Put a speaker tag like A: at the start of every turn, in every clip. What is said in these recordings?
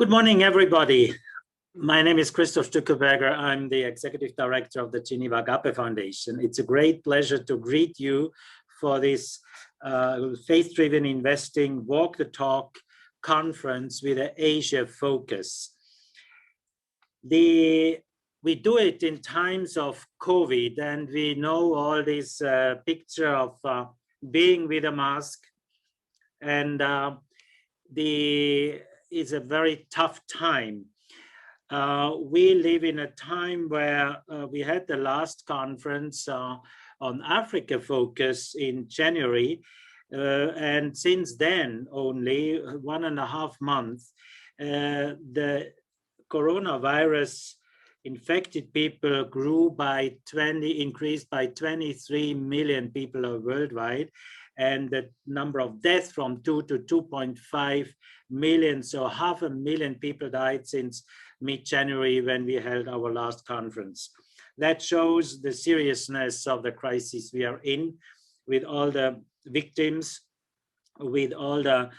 A: Good morning, everybody. My name is Christoph Stückelberger. I'm the Executive Director of the Geneva Agape Foundation. It's a great pleasure to greet you for this faith-driven investing walk the talk conference with an Asia focus. We do it in times of COVID, and we know all this picture of being with a mask, and it's a very tough time. We live in a time where we had the last conference on Africa focus in January, and since then only 1.5 months, the coronavirus infected people increased by 23 million people worldwide, and the number of deaths from 2 to 2.5 million, so 500,000 people died since mid-January when we held our last conference. That shows the seriousness of the crisis we are in, with all the victims, with all the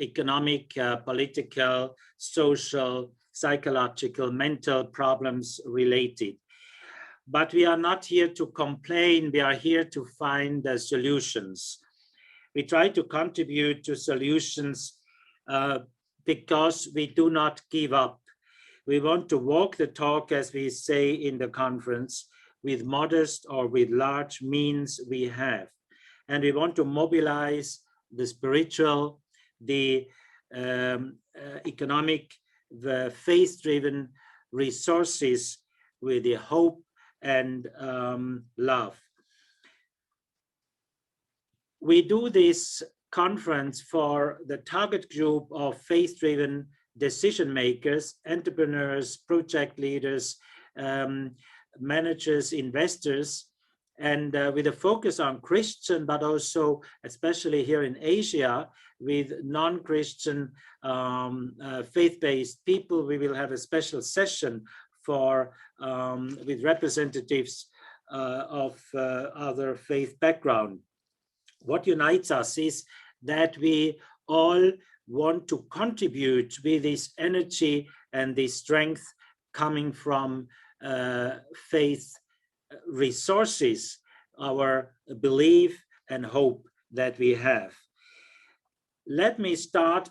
A: economic, political, social, psychological, mental problems related. But we are not here to complain, we are here to find solutions. We try to contribute to solutions because we do not give up. We want to walk the talk, as we say in the conference, with modest or with large means we have. And we want to mobilize the spiritual, the economic, the faith-driven resources with the hope and love. We do this conference for the target group of faith-driven decision makers, entrepreneurs, project leaders, managers, investors, and with a focus on Christian, but also, especially here in Asia, with non-Christian faith-based people. We will have a special session for with representatives of other faith background. What unites us is that we all want to contribute with this energy and this strength coming from faith resources, our belief and hope that we have. Let me start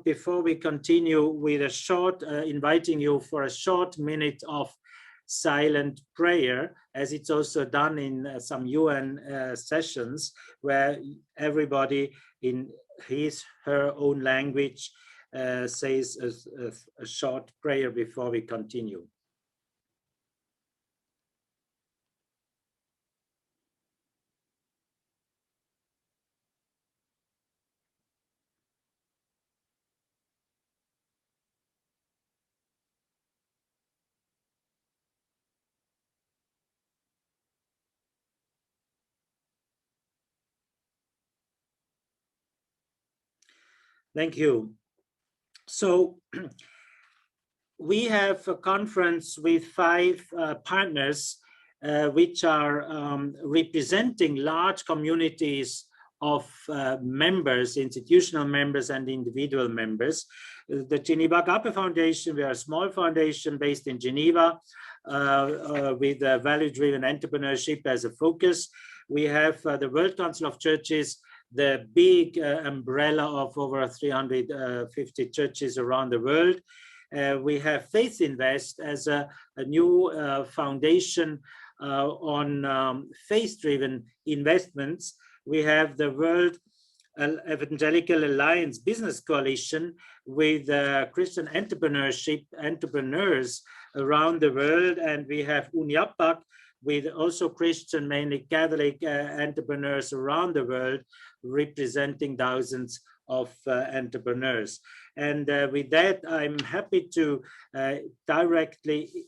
A: before we continue with a short, inviting you for a short minute of silent prayer, as it's also done in some UN sessions, where everybody in her own language says a short prayer before we continue. Thank you. So we have a conference with 5 partners which are representing large communities of members, institutional members and individual members. The Geneva Agape Foundation, we are a small foundation based in Geneva with value-driven entrepreneurship as a focus. We have the World Council of Churches, the big umbrella of over 350 churches around the world. We have Faith Invest as a new foundation on faith-driven investments. We have the World Evangelical Alliance Business Coalition with Christian entrepreneurs around the world. And we have UNIAPAC with also Christian, mainly Catholic entrepreneurs around the world, representing thousands of entrepreneurs. And with that, I'm happy to directly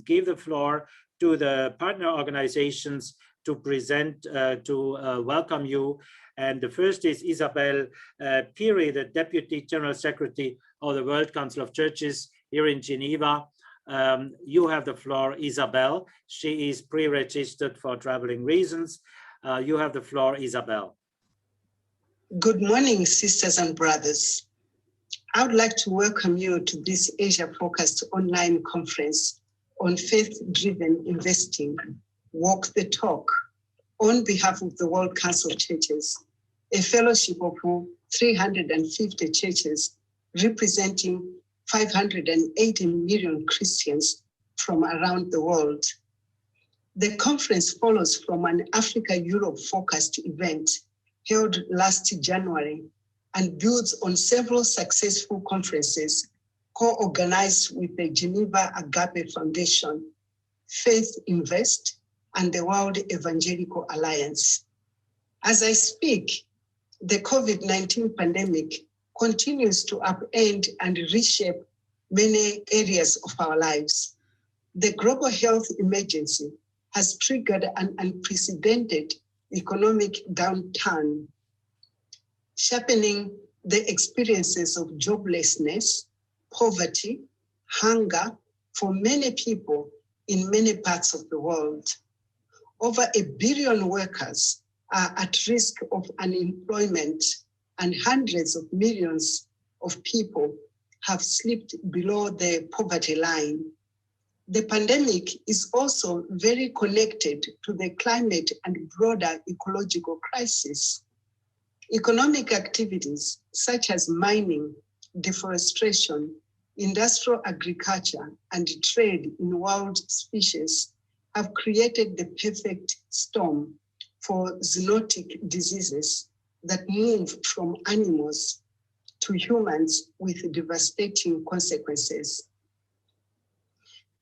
A: give the floor to the partner organizations to present, to welcome you. And the first is Isabel Phiri, the Deputy General Secretary of the World Council of Churches here in Geneva. You have the floor, Isabel. She is pre-registered for traveling reasons. You have the floor, Isabel.
B: Good morning, sisters and brothers. I would like to welcome you to this Asia-focused online conference on faith-driven investing, Walk the Talk, on behalf of the World Council of Churches, a fellowship of 350 churches representing 580 million Christians from around the world. The conference follows from an Africa-Europe-focused event held last January and builds on several successful conferences co-organized with the Geneva Agape Foundation, Faith Invest, and the World Evangelical Alliance. As I speak, the COVID-19 pandemic continues to upend and reshape many areas of our lives. The global health emergency has triggered an unprecedented economic downturn, sharpening the experiences of joblessness, poverty, hunger for many people in many parts of the world. Over 1 billion workers are at risk of unemployment, and hundreds of millions of people have slipped below the poverty line. The pandemic is also very connected to the climate and broader ecological crisis. Economic activities such as mining, deforestation, industrial agriculture, and trade in wild species have created the perfect storm for zoonotic diseases that move from animals to humans with devastating consequences.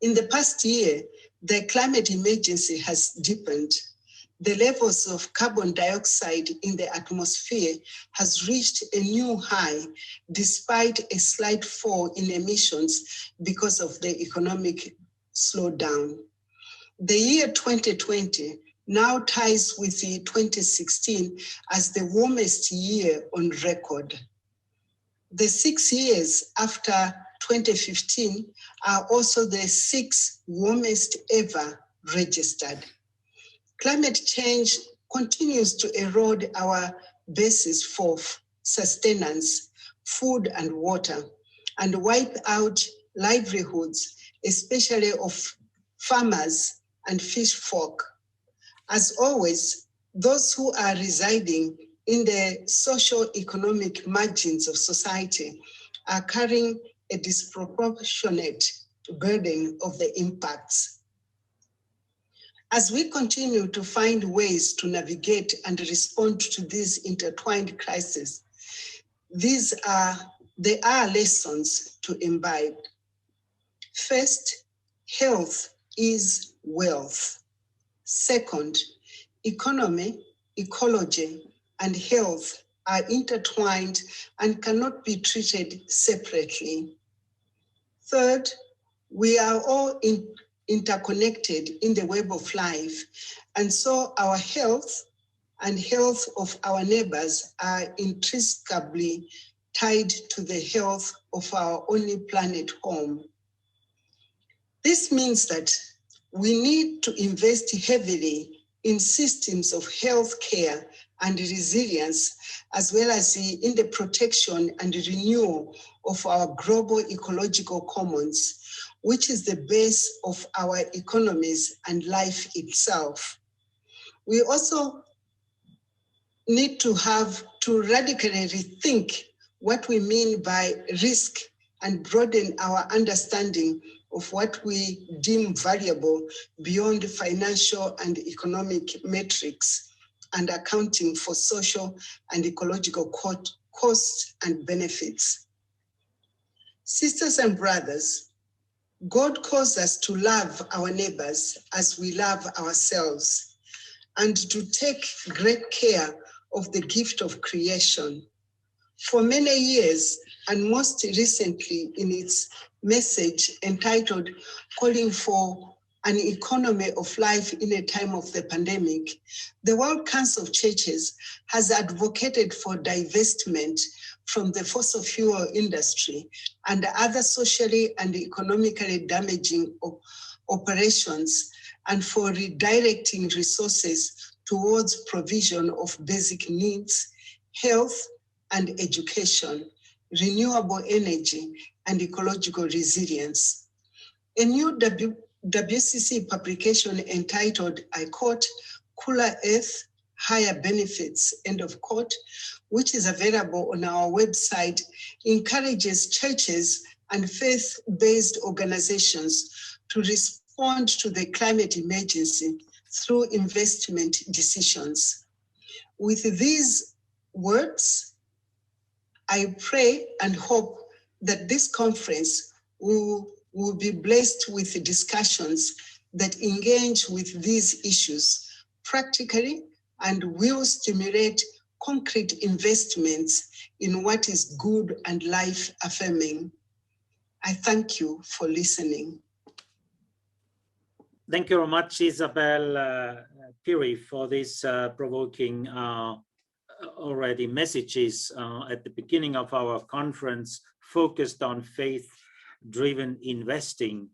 B: In the past year, the climate emergency has deepened. The levels of carbon dioxide in the atmosphere has reached a new high despite a slight fall in emissions because of the economic slowdown. The year 2020 now ties with the 2016 as the warmest year on record. The 6 years after 2015 are also the 6 warmest ever registered. Climate change continues to erode our basis for sustenance, food and water, and wipe out livelihoods, especially of farmers and fish folk. As always, those who are residing in the socio-economic margins of society are carrying a disproportionate burden of the impacts. As we continue to find ways to navigate and respond to these intertwined crises, there are lessons to imbibe. First, health is wealth. Second, economy, ecology, and health are intertwined and cannot be treated separately. Third, we are all interconnected in the web of life, and so our health and health of our neighbors are intrinsically tied to the health of our only planet home. This means that we need to invest heavily in systems of health care and resilience, as well as in the protection and renewal of our global ecological commons, which is the base of our economies and life itself. We also need to radically rethink what we mean by risk and broaden our understanding of what we deem valuable beyond financial and economic metrics and accounting for social and ecological costs and benefits. Sisters and brothers, God calls us to love our neighbors as we love ourselves and to take great care of the gift of creation. For many years, and most recently in its message entitled Calling for an Economy of Life in a Time of the Pandemic, the World Council of Churches has advocated for divestment from the fossil fuel industry and other socially and economically damaging operations, and for redirecting resources towards provision of basic needs, health, and education, renewable energy, and ecological resilience. A new WCC publication entitled, I quote, Cooler Earth, Higher Benefits, end of quote, which is available on our website, encourages churches and faith-based organizations to respond to the climate emergency through investment decisions. With these words, I pray and hope that this conference will be blessed with discussions that engage with these issues practically and will stimulate concrete investments in what is good and life-affirming. I thank you for listening.
A: Thank you very much, Isabel Phiri, for this provoking already messages at the beginning of our conference focused on faith-driven investing.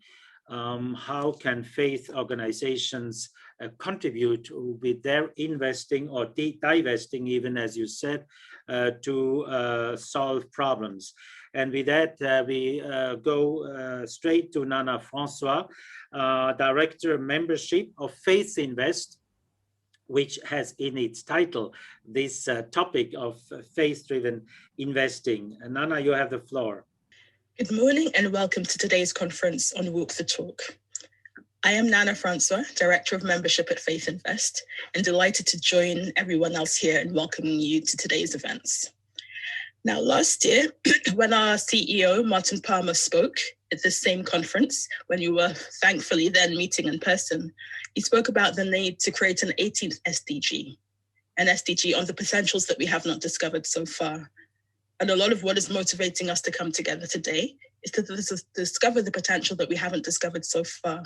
A: How can faith organizations contribute with their investing or divesting, even as you said, to solve problems? And with that, we go straight to Nana Francois, Director Membership of Faith Invest, which has in its title this topic of faith-driven investing. And Nana, you have the floor.
C: Good morning and welcome to today's conference on Walk the Talk. I am Nana Francois, Director of Membership at Faith Invest, and delighted to join everyone else here in welcoming you to today's events. Now, last year, when our CEO, Martin Palmer, spoke at the same conference, when you were thankfully then meeting in person, he spoke about the need to create an 18th SDG, an SDG on the potentials that we have not discovered so far. And a lot of what is motivating us to come together today is to discover the potential that we haven't discovered so far,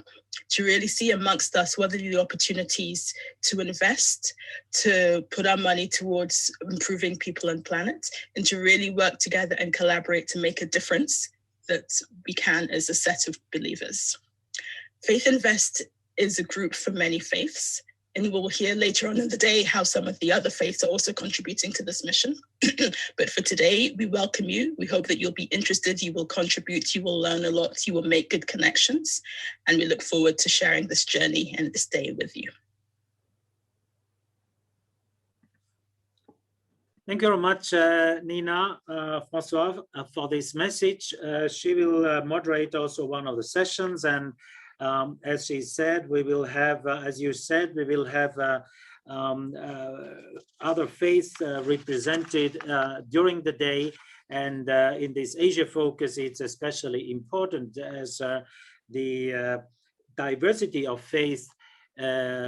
C: to really see amongst us what are the opportunities to invest, to put our money towards improving people and planet, and to really work together and collaborate to make a difference that we can as a set of believers. Faith Invest is a group for many faiths, and we'll hear later on in the day how some of the other faiths are also contributing to this mission. But for today, we welcome you. We hope that you'll be interested, you will contribute, you will learn a lot, you will make good connections, and we look forward to sharing this journey and this day with you.
A: Thank you very much, Nina Francois, for this message. She will moderate also one of the sessions, and as she said, we will have, as you said, we will have other faiths represented during the day. And in this Asia focus, it's especially important as the diversity of faith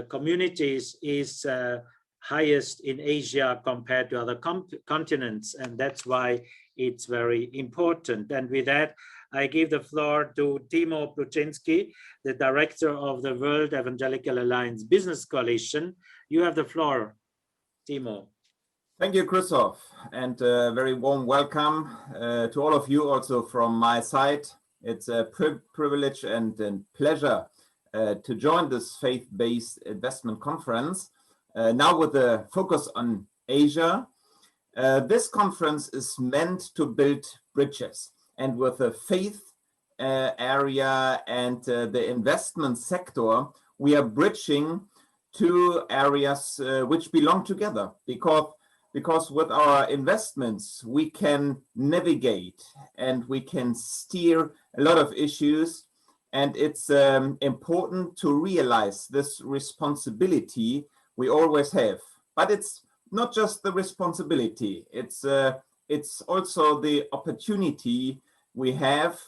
A: communities is highest in Asia compared to other continents. And that's why it's very important. And with that, I give the floor to Timo Plutschinski, the director of the World Evangelical Alliance Business Coalition. You have the floor, Timo.
D: Thank you, Christoph, and a very warm welcome to all of you also from my side. It's a privilege and pleasure to join this faith-based investment conference, now with a focus on Asia. This conference is meant to build bridges. And with the faith area and the investment sector, we are bridging two areas which belong together, because with our investments, we can navigate and we can steer a lot of issues. And it's important to realize this responsibility we always have. But it's not just the responsibility, it's also the opportunity we have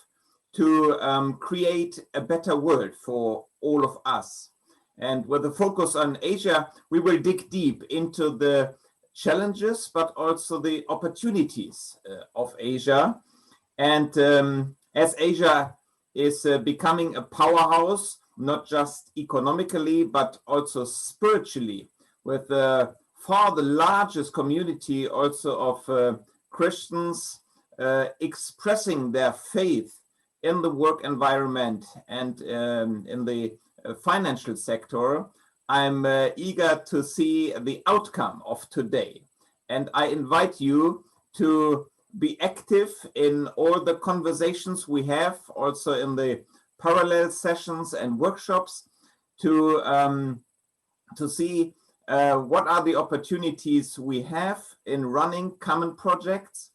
D: to create a better world for all of us. And with a focus on Asia, we will dig deep into the challenges, but also the opportunities of Asia. And as Asia is becoming a powerhouse, not just economically, but also spiritually, with far the largest community also of Christians expressing their faith in the work environment and in the financial sector, I'm eager to see the outcome of today. And I invite you to be active in all the conversations we have, also in the parallel sessions and workshops, to see what are the opportunities we have in running common projects,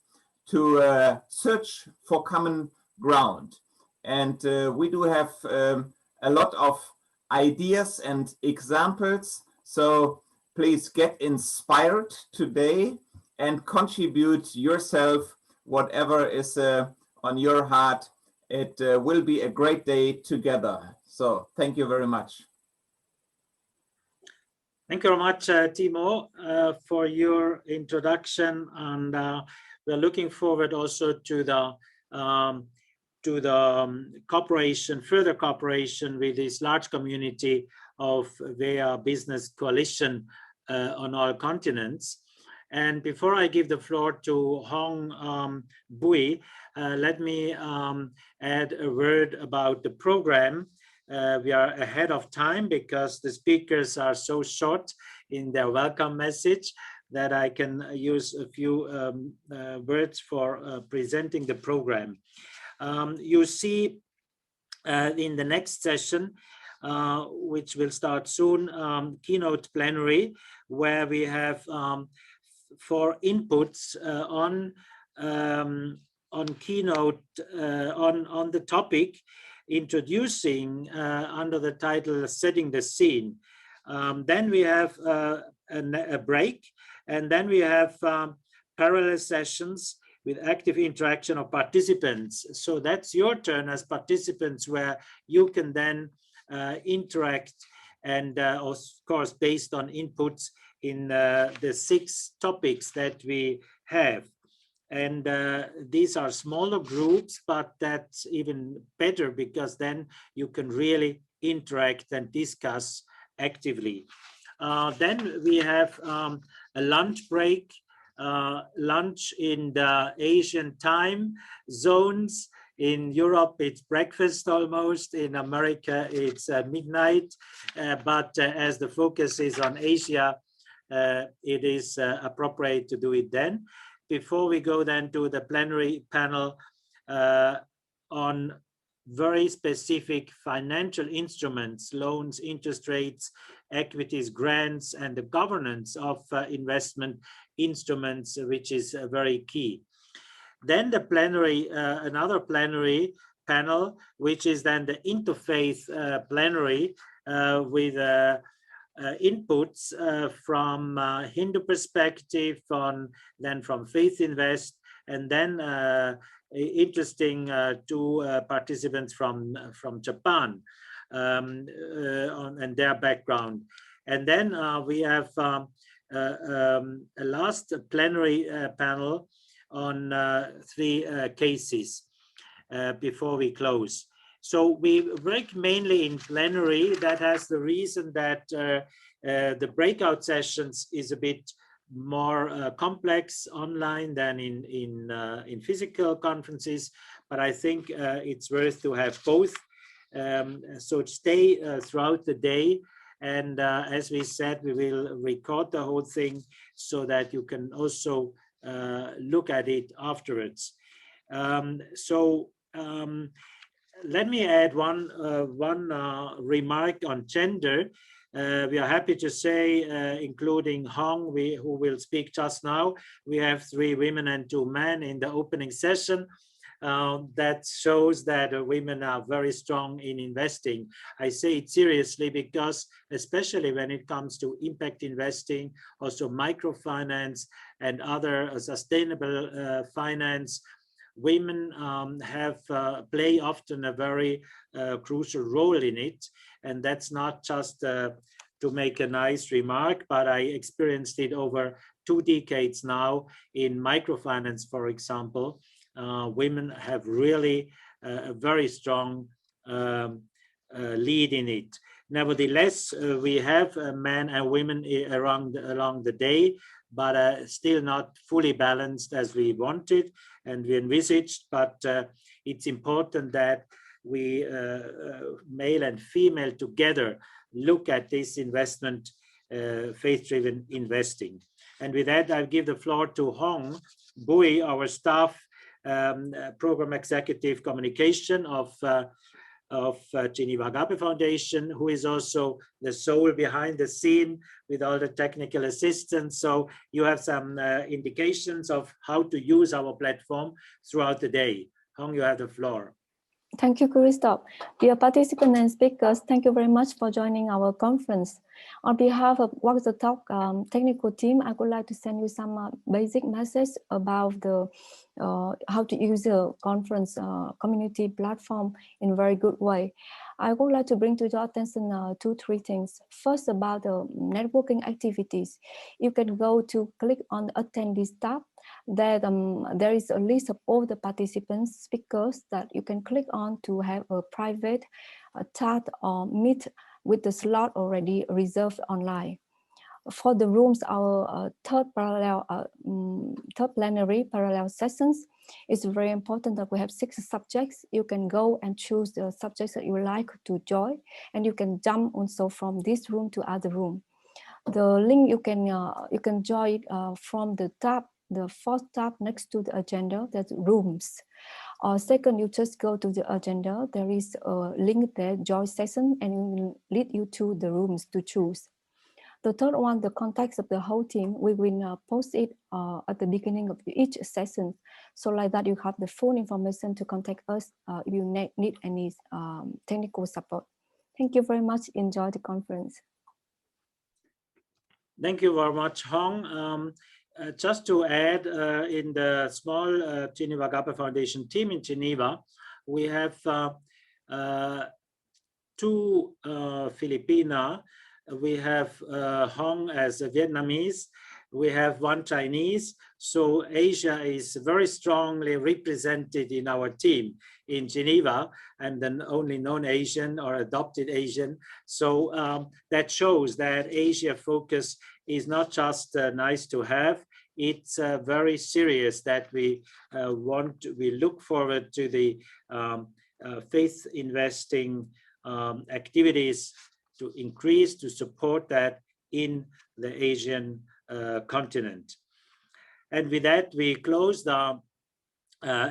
D: to search for common ground. And we do have a lot of ideas and examples. So please get inspired today and contribute yourself, whatever is on your heart. It will be a great day together. So thank you very much.
A: Thank you very much, Timo, for your introduction, and we're looking forward also to the cooperation, further cooperation with this large community of VEA Business Coalition on all continents. And before I give the floor to Hong Bui, let me add a word about the program. We are ahead of time because the speakers are so short in their welcome message that I can use a few words for presenting the program. You see in the next session, which will start soon, keynote plenary, where we have 4 inputs on keynote on the topic, introducing under the title Setting the Scene. Then we have a break, and then we have parallel sessions with active interaction of participants. So that's your turn as participants, where you can then interact, and of course based on inputs in the 6 topics that we have. And these are smaller groups, but that's even better because then you can really interact and discuss actively. Then we have a lunch break, lunch in the Asian time zones. In Europe, it's breakfast almost. In America, it's midnight. But as the focus is on Asia, it is appropriate to do it then. Before we go then to the plenary panel on very specific financial instruments, loans, interest rates, equities, grants, and the governance of investment instruments, which is very key. Then the plenary, another plenary panel, which is then the interfaith plenary with inputs from Hindu perspective, then from Faith Invest, and then interesting 2 participants from Japan and their background. And then we have a last plenary panel on 3 cases before we close. So we work mainly in plenary. That has the reason that the breakout sessions is a bit more complex online than in physical conferences, but I think it's worth to have both. So stay throughout the day, and as we said, we will record the whole thing so that you can also look at it afterwards. Let me add one remark on gender. We are happy to say, including Hong, who will speak just now, we have 3 women and 2 men in the opening session. That shows that women are very strong in investing. I say it seriously because especially when it comes to impact investing, also microfinance and other sustainable finance, women play often a very crucial role in it. And that's not just to make a nice remark, but I experienced it over 2 decades now in microfinance, for example. Women have really a very strong lead in it. Nevertheless, we have men and women along the day, but still not fully balanced as we wanted and we envisaged. But it's important that we, male and female together, look at this investment, faith-driven investing. And with that, I'll give the floor to Hong Bui, our staff program executive communication of Geneva Agape Foundation, who is also the soul behind the scene with all the technical assistance. So you have some indications of how to use our platform throughout the day. Hong, you have the floor.
E: Thank you, Christoph. Dear participants and speakers, thank you very much for joining our conference. On behalf of Walk the Talk technical team, I would like to send you some basic message about the how to use the conference community platform in a very good way. I would like to bring to your attention 2-3 things. First, about the networking activities. You can go to click on the attendees tab. There is a list of all the participants, speakers that you can click on to have a private chat or meet with the slot already reserved online. For the rooms, our third plenary parallel sessions, it's very important that we have 6 subjects. You can go and choose the subjects that you like to join, and you can jump also from this room to other room. The link you can join from the tab, the 4th tab next to the agenda, that's rooms. Second, you just go to the agenda. There is a link there, join session, and it will lead you to the rooms to choose. The third one, the contacts of the whole team, we will post it at the beginning of each session. So like that, you have the full information to contact us if you need any technical support. Thank you very much. Enjoy the conference.
A: Thank you very much, Hong. Just to add, in the small Geneva Agape Foundation team in Geneva, we have 2 Filipina. We have Hong as a Vietnamese. We have 1 Chinese. So Asia is very strongly represented in our team in Geneva, and then only non-Asian or adopted Asian. So that shows that Asia focus is not just nice to have. It's very serious that we look forward to the faith investing activities to increase, to support that in the Asian continent. And with that, we close the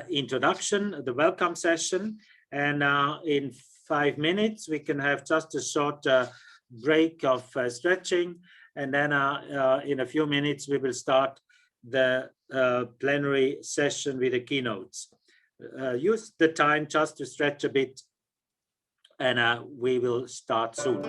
A: introduction, the welcome session. And in 5 minutes, we can have just a short break of stretching. And then in a few minutes, we will start the plenary session with the keynotes. Use the time just to stretch a bit, and we will start soon.